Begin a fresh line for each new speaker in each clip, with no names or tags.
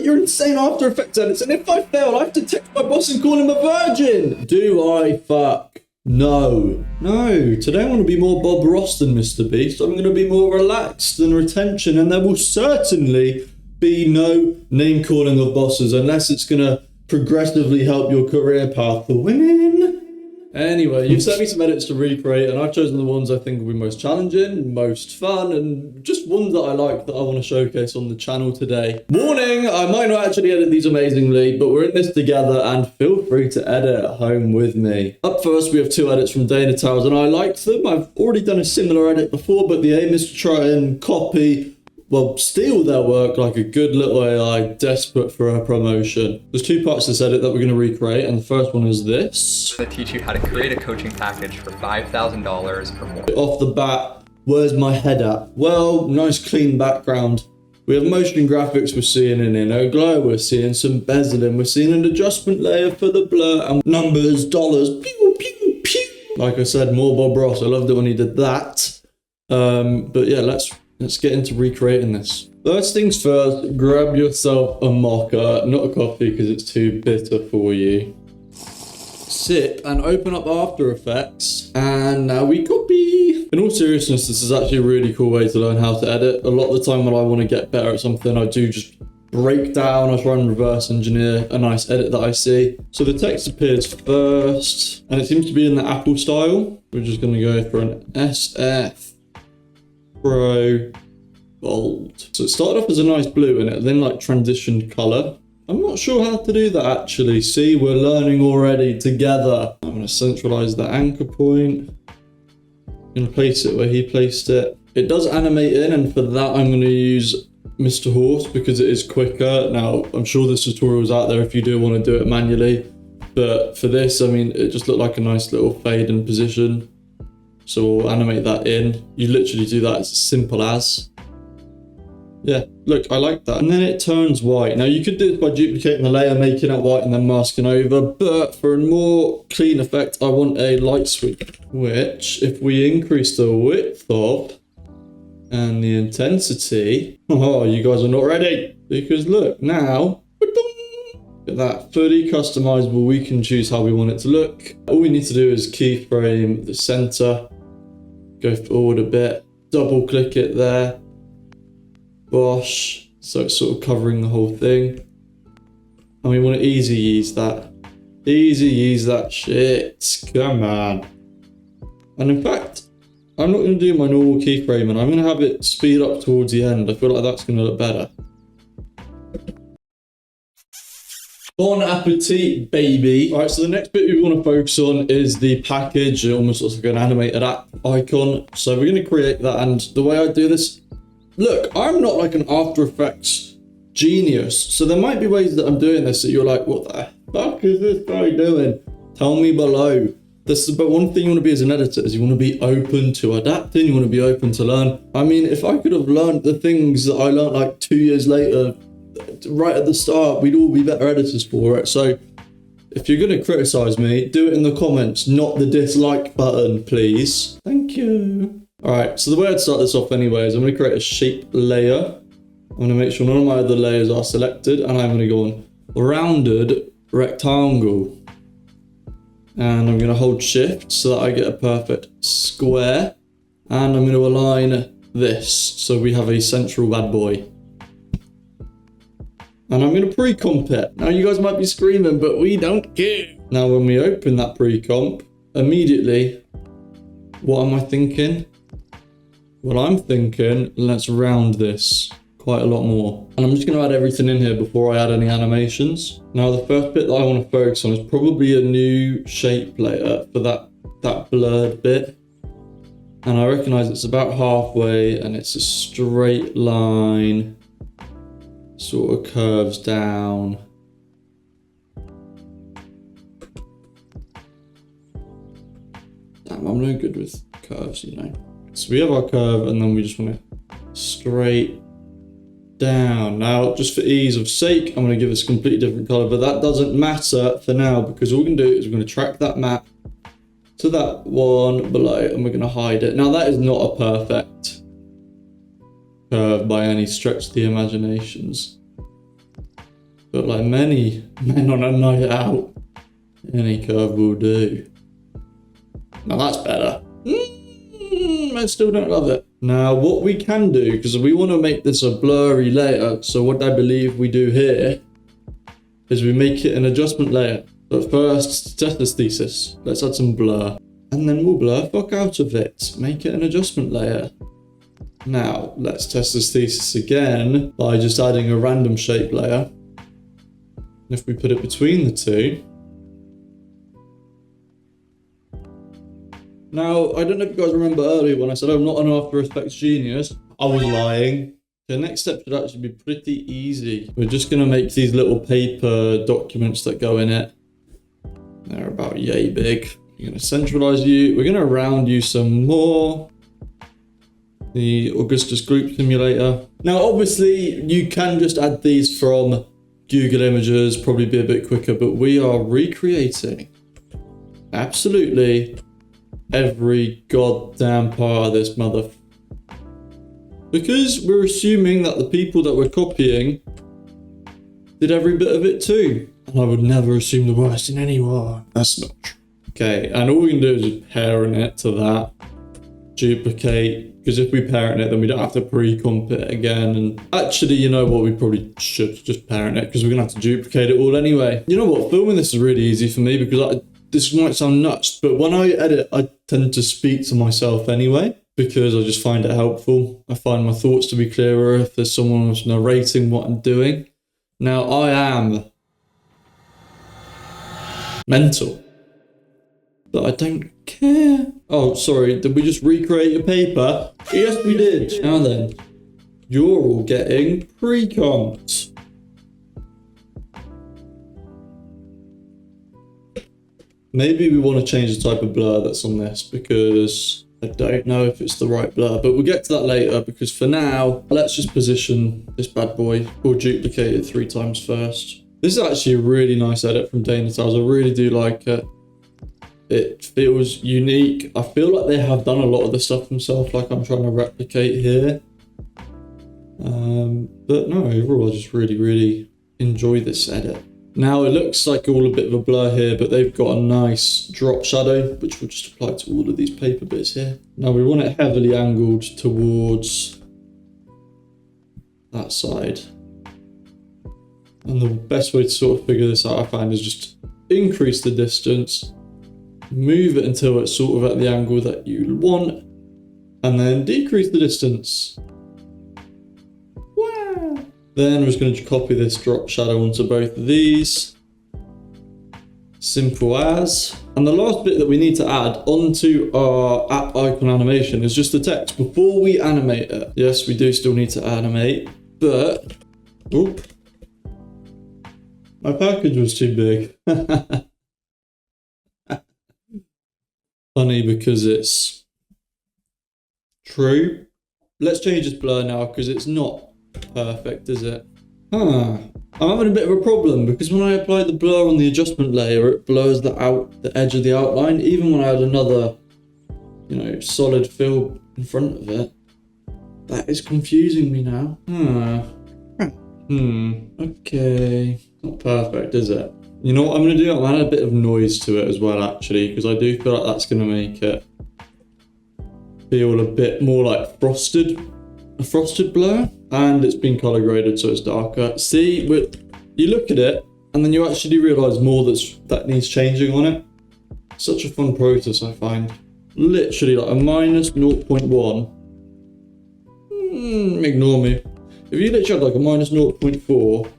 your insane After Effects edits, and if I fail, I have to text my boss and call him a virgin. Do I fuck? No. No, today I want to be more Bob Ross than Mr. Beast. I'm going to be more relaxed than retention, and there will certainly be no name calling of bosses unless it's going to progressively help your career path for women. Anyway, you've sent me some edits to recreate, and I've chosen the ones I think will be most challenging, most fun, and just ones that I like that I want to showcase on the channel today. Warning, I might not actually edit these amazingly, but we're in this together, and feel free to edit at home with me. Up first, we have 2 edits from Dana Towers, and I liked them. I've already done a similar edit before, but the aim is to try and steal their work like a good little AI desperate for a promotion. There's 2 parts to this edit that we're going to recreate, and the first one is this.
I'm going to teach you how to create a coaching package for $5,000 or more.
Off the bat, where's my head at? Well, nice clean background. We have motion graphics, we're seeing an inner glow, we're seeing some bezeling, we're seeing an adjustment layer for the blur, and numbers, dollars, pew, pew, pew. Like I said, more Bob Ross. I loved it when he did that. But yeah, let's get into recreating this. First things first, grab yourself a mocha, not a coffee because it's too bitter for you. Sip and open up After Effects, and now we copy. In all seriousness, this is actually a really cool way to learn how to edit. A lot of the time when I want to get better at something, I do just break down, I try and reverse engineer a nice edit that I see. So the text appears first, and it seems to be in the Apple style. We're just going to go for an SF Pro Bold. So it started off as a nice blue and it then like transitioned color. I'm not sure how to do that actually. See, we're learning already together. I'm going to centralize the anchor point. I'm going to place it where he placed it. It does animate in, and for that I'm going to use Mr. Horse because it is quicker. Now, I'm sure there's tutorials out there if you do want to do it manually. But for this, I mean, it just looked like a nice little fade in position. So we'll animate that in. You literally do that as simple as. Yeah, look, I like that. And then it turns white. Now you could do this by duplicating the layer, making it white and then masking over. But for a more clean effect, I want a light sweep, which if we increase the width of and the intensity, oh, you guys are not ready. Because look, now, look at that, fully customizable. We can choose how we want it to look. All we need to do is keyframe the center. Go forward a bit, double click it there, bosh, so it's sort of covering the whole thing. And we want to easy ease that shit, come on. And in fact, I'm not going to do my normal keyframing, I'm going to have it speed up towards the end. I feel like that's going to look better. Bon appetit, baby. All right, so the next bit we want to focus on is the package. It almost looks like an animated app icon. So we're going to create that, and the way I do this, look, I'm not like an After Effects genius. So there might be ways that I'm doing this that you're like, what the fuck is this guy doing? Tell me below. This is, but one thing you want to be as an editor is you want to be open to adapting, you want to be open to learn. I mean, if I could have learned the things that I learned like 2 years later, right at the start, we'd all be better editors for it. So if you're going to criticize me, do it in the comments, not the dislike button, please. Thank you. All right, so the way I'd start this off anyway is I'm going to create a shape layer. I'm going to make sure none of my other layers are selected, and I'm going to go on rounded rectangle. And I'm going to hold shift so that I get a perfect square. And I'm going to align this so we have a central bad boy. And I'm going to pre-comp it. Now you guys might be screaming, but we don't care. Now when we open that pre-comp, immediately, what am I thinking? Well, I'm thinking, let's round this quite a lot more. And I'm just going to add everything in here before I add any animations. Now the first bit that I want to focus on is probably a new shape layer for that blurred bit. And I recognize it's about halfway and it's a straight line. Sort of curves down. Damn, I'm no good with curves, you know. So we have our curve and then we just want to straight down. Now, just for ease of sake, I'm going to give this a completely different color, but that doesn't matter for now because all we're going to do is we're going to track that map to that one below and we're going to hide it. Now, that is not a perfect curve by any stretch of the imaginations. But like many men on a night out, any curve will do. Now that's better. I still don't love it. Now what we can do, because we want to make this a blurry layer, so what I believe we do here is we make it an adjustment layer. But first, test this thesis. Let's add some blur. And then we'll blur fuck out of it. Make it an adjustment layer. Now, let's test this thesis again by just adding a random shape layer. If we put it between the two. Now, I don't know if you guys remember earlier when I said I'm not an After Effects genius. I was lying. The next step should actually be pretty easy. We're just going to make these little paper documents that go in it. They're about yay big. We're going to centralize you. We're going to round you some more. The Augustus Group Simulator. Now, obviously, you can just add these from Google Images, probably be a bit quicker, but we are recreating absolutely every goddamn part of this mother. Because we're assuming that the people that we're copying did every bit of it too. And I would never assume the worst in anyone. That's not true. Okay, and all we can do is just parent it to that. Duplicate, because if we parent it, then we don't have to pre-comp it again. And actually, you know what, we probably should just parent it because we're gonna have to duplicate it all anyway. You know what, filming this is really easy for me because this might sound nuts, but when I edit, I tend to speak to myself anyway because I just find it helpful. I find my thoughts to be clearer if there's someone who's narrating what I'm doing. Now, I am mental. But I don't care. Oh, sorry, did we just recreate a paper? Yes, we did. Now then, you're all getting pre-comped. Maybe we want to change the type of blur that's on this because I don't know if it's the right blur, but we'll get to that later because for now, let's just position this bad boy. We'll duplicate it 3 times first. This is actually a really nice edit from Dana Tiles. I really do like it. It feels unique. I feel like they have done a lot of the stuff themselves, like I'm trying to replicate here. But no, overall, I just really enjoy this edit. Now it looks like all a bit of a blur here, but they've got a nice drop shadow, which we'll just apply to all of these paper bits here. Now we want it heavily angled towards that side. And the best way to sort of figure this out, I find, is just increase the distance, move it until it's sort of at the angle that you want, and then decrease the distance. Wow. Then we're just going to copy this drop shadow onto both of these. Simple as. And the last bit that we need to add onto our app icon animation is just the text before we animate it. Yes, we do still need to animate, but... Oop. My package was too big. Funny because it's true. Let's change this blur now because it's not perfect, is it? I'm having a bit of a problem because when I apply the blur on the adjustment layer, it blurs the edge of the outline, even when I add another, solid fill in front of it. That is confusing me now. Okay. Not perfect, is it? You know what I'm going to do? I'm going to add a bit of noise to it as well, actually, because I do feel like that's going to make it feel a bit more like a frosted blur, and it's been color graded so it's darker. See, you look at it, and then you actually realise more that needs changing on it. Such a fun process, I find. Literally like a minus 0.1. Ignore me. If you literally had like a minus 0.4,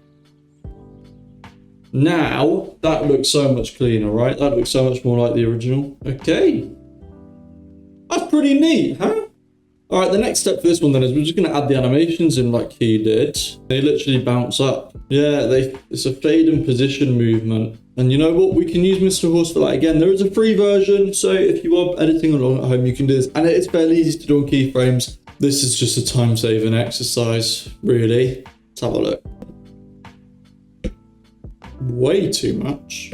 now, that looks so much cleaner, right? That looks so much more like the original. Okay. That's pretty neat, huh? All right, the next step for this one then is we're just going to add the animations in like he did. They literally bounce up. Yeah, it's a fade and position movement. And you know what? We can use Mr. Horse for that again. There is a free version, so if you are editing along at home, you can do this. And it's fairly easy to do on keyframes. This is just a time-saving exercise, really. Let's have a look. Way too much.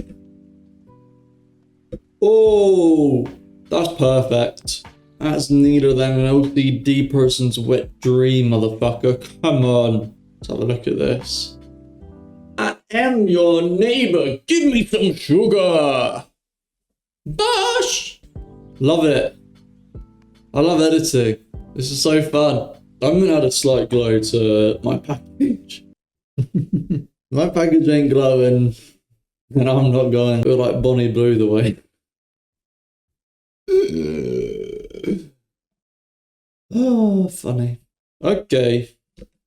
Oh, that's perfect. That's neater than an OCD person's wet dream, motherfucker. Come on. Let's have a look at this. am your neighbor. Give me some sugar. Bosh! Love it. I love editing. This is so fun. I'm gonna add a slight glow to my package. My package ain't glowing, and I'm not going. I feel like Bonnie blew the way. Oh, funny. Okay.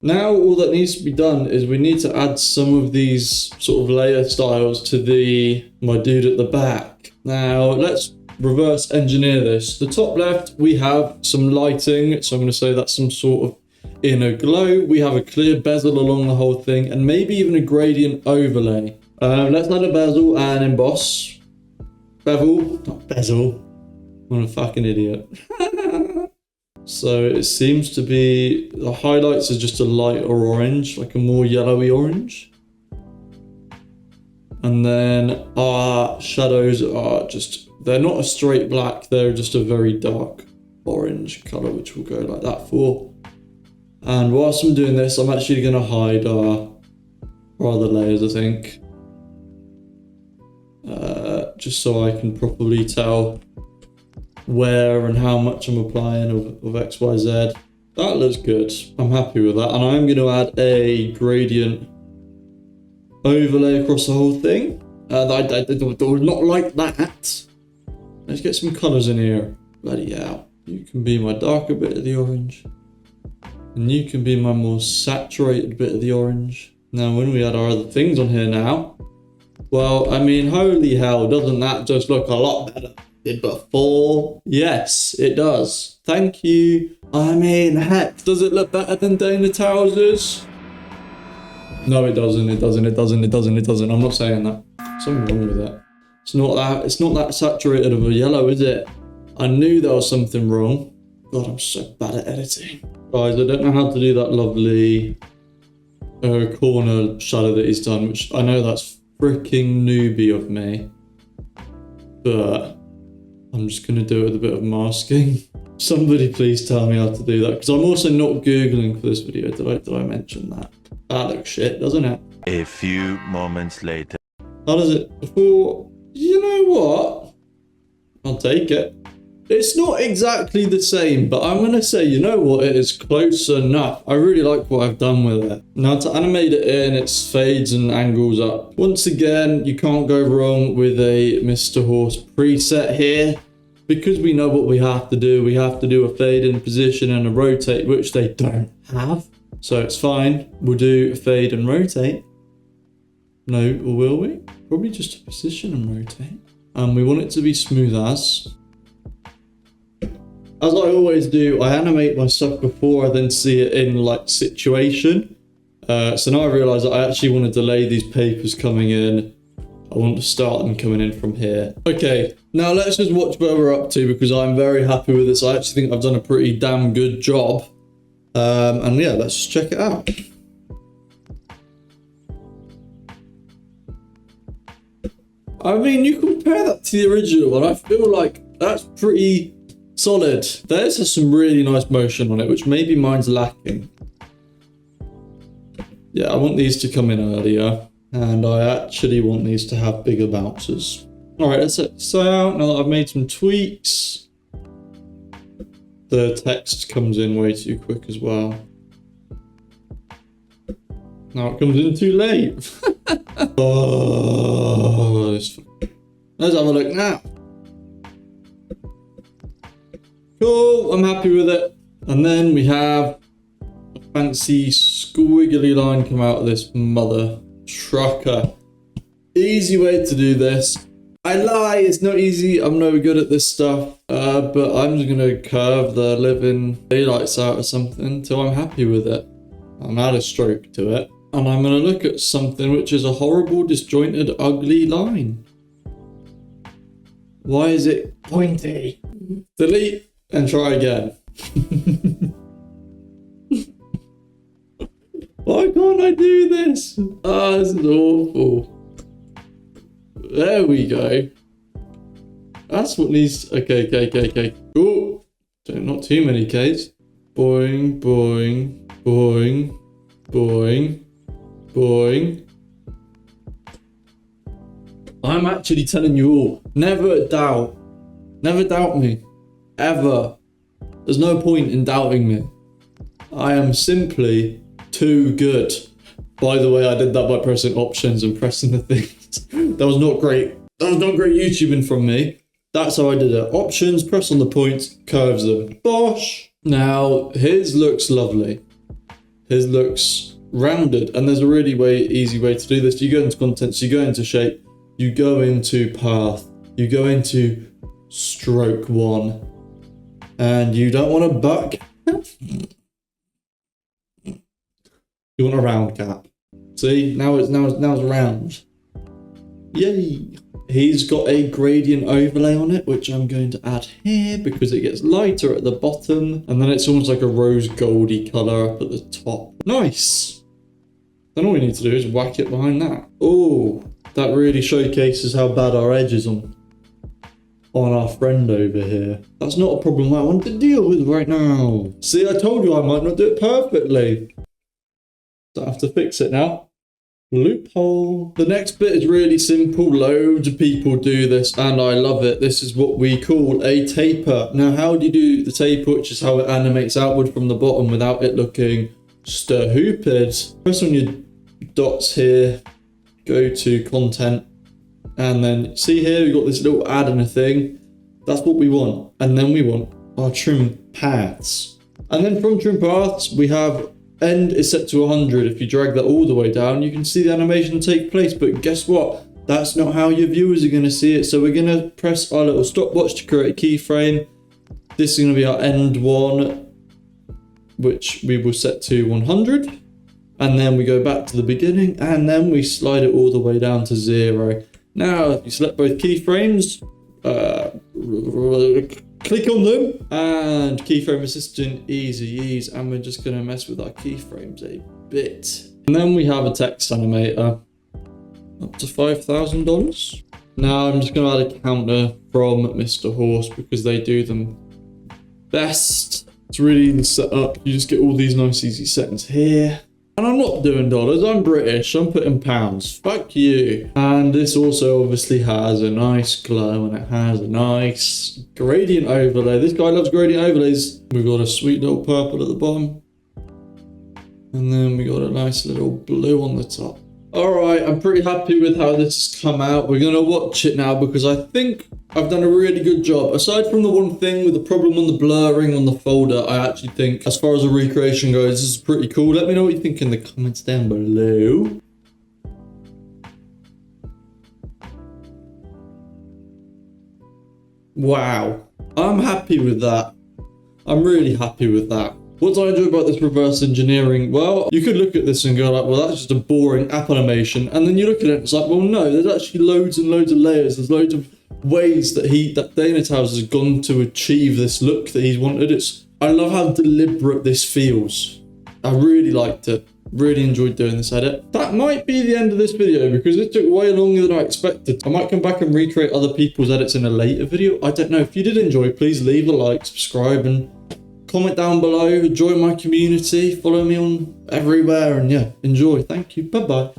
Now all that needs to be done is we need to add some of these sort of layer styles to my dude at the back. Now let's reverse engineer this. The top left, we have some lighting. So I'm going to say that's some sort of inner glow. We have a clear bezel along the whole thing and maybe even a gradient overlay. Let's add a bezel and emboss. Bevel, not bezel. I'm a fucking idiot. So it seems to be, the highlights are just a lighter orange, like a more yellowy orange. And then our shadows are just, they're not a straight black, they're just a very dark orange color, which we'll go like that for. And whilst I'm doing this, I'm actually going to hide our other layers, I think. Just so I can properly tell where and how much I'm applying of X, Y, Z. That looks good. I'm happy with that. And I'm going to add a gradient overlay across the whole thing. Not like that. Let's get some colors in here. Bloody hell. You can be my darker bit of the orange. And you can be my more saturated bit of the orange. Now, when we add our other things on here now, well, I mean, holy hell, doesn't that just look a lot better than it did before? Yes, it does. Thank you. I mean, heck, does it look better than Dana Towers'? No, it doesn't. It doesn't. It doesn't. It doesn't. It doesn't. I'm not saying that. Something wrong with that. It's not that saturated of a yellow, is it? I knew there was something wrong. God, I'm so bad at editing. Guys, I don't know how to do that lovely corner shadow that he's done, which I know that's freaking newbie of me, but I'm just going to do it with a bit of masking. Somebody please tell me how to do that, because I'm also not Googling for this video. Did I mention that? That looks shit, doesn't it?
A few moments later.
How does it? Before, you know what? I'll take it. It's not exactly the same, but I'm going to say, you know what? It is close enough. I really like what I've done with it. Now to animate it in, it's fades and angles up. Once again, you can't go wrong with a Mr. Horse preset here. Because we know what we have to do. We have to do a fade in position and a rotate, which they don't have. So it's fine. We'll do a fade and rotate. No, or will we? Probably just a position and rotate. And we want it to be smooth as. As I always do, I animate my stuff before I then see it in like situation. So now I realise that I actually want to delay these papers coming in. I want to start them coming in from here. Okay, now let's just watch where we're up to, because I'm very happy with this. I actually think I've done a pretty damn good job. And yeah, let's just check it out. I mean, you compare that to the original and I feel like that's pretty solid. There's some really nice motion on it, which maybe mine's lacking. Yeah, I want these to come in earlier, and I actually want these to have bigger bounces. All right, let's set this out. Now that I've made some tweaks, the text comes in way too quick as well. Now it comes in too late. Oh, let's have a look now. Cool, I'm happy with it. And then we have a fancy squiggly line come out of this mother trucker. Easy way to do this. I lie, it's not easy. I'm no good at this stuff. But I'm just gonna curve the living daylights out or something until I'm happy with it. I'll add a stroke to it. And I'm gonna look at something which is a horrible, disjointed, ugly line. Why is it pointy? Delete. And try again. Why can't I do this? Oh, this is awful. There we go. That's what needs... Okay. Cool. Not too many Ks. Boing, boing, boing, boing, boing, I'm actually telling you all, never doubt me, ever. There's no point in doubting me. I am simply too good. By the way, I did that by pressing options and pressing the things. That was not great. That was not great YouTubing from me. That's how I did it. Options, press on the points, curves them. Bosh! Now, his looks lovely. His looks rounded. And there's a really easy way to do this. You go into contents, you go into shape, you go into path, you go into stroke 1. And you don't want a butt cap. You want a round cap. See, now it's round. Yay! He's got a gradient overlay on it, which I'm going to add here because it gets lighter at the bottom. And then it's almost like a rose goldy colour up at the top. Nice! Then all we need to do is whack it behind that. Oh, that really showcases how bad our edge is on our friend over here. That's not a problem I want to deal with right now. See, I told you I might not do it perfectly. So I have to fix it now. Loophole. The next bit is really simple. Loads of people do this and I love it. This is what we call a taper. Now, how do you do the taper, which is how it animates outward from the bottom without it looking stupid? Press on your dots here, go to content, and then see here, we've got this little add in a thing. That's what we want. And then we want our trim paths. And then from trim paths, we have end is set to 100. If you drag that all the way down, you can see the animation take place. But guess what? That's not how your viewers are going to see it. So we're going to press our little stopwatch to create a keyframe. This is going to be our end one, which we will set to 100. And then we go back to the beginning and then we slide it all the way down to 0. Now, if you select both keyframes, click on them and keyframe assistant, easy ease, and we're just going to mess with our keyframes a bit. And then we have a text animator up to $5,000. Now I'm just going to add a counter from Mr. Horse because they do them best. It's really easy to set up. You just get all these nice easy settings here. And I'm not doing dollars, I'm British, I'm putting pounds. Fuck you. And this also obviously has a nice glow and it has a nice gradient overlay. This guy loves gradient overlays. We've got a sweet little purple at the bottom. And then we got a nice little blue on the top. Alright, I'm pretty happy with how this has come out. We're gonna watch it now because I think I've done a really good job. Aside from the one thing with the problem on the blurring on the folder, I actually think as far as the recreation goes, this is pretty cool. Let me know what you think in the comments down below. Wow, I'm happy with that. I'm really happy with that. What do I enjoy about this reverse engineering? Well, you could look at this and go like, well, that's just a boring app animation. And then you look at it and it's like, well, no, there's actually loads and loads of layers. There's loads of ways that Dana Towers has gone to achieve this look that he's wanted. I love how deliberate this feels. I really liked it. Really enjoyed doing this edit. That might be the end of this video because it took way longer than I expected. I might come back and recreate other people's edits in a later video. I don't know. If you did enjoy, please leave a like, subscribe, and comment down below. Join my community. Follow me on everywhere. And yeah, enjoy. Thank you. Bye-bye.